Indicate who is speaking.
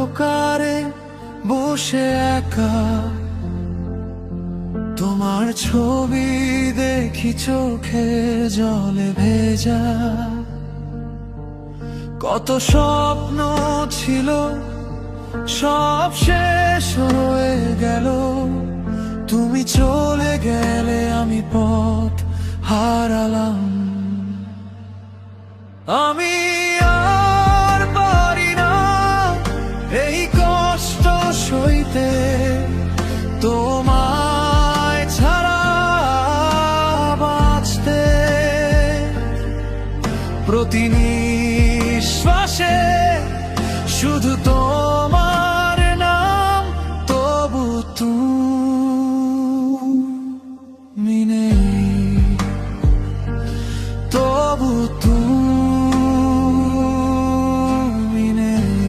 Speaker 1: অন্ধকারে বসে একা তোমার ছবি দেখি চোখে জলে ভেজা। কত স্বপ্ন ছিল সব শেষ হয়ে গেল, তুমি চলে গেলে আমি পথ হারালাম। আমি আর পারি না এই কষ্ট সইতে, তোমায় ছাড়া বাঁচতে। প্রতি নিঃশ্বাসে শুধু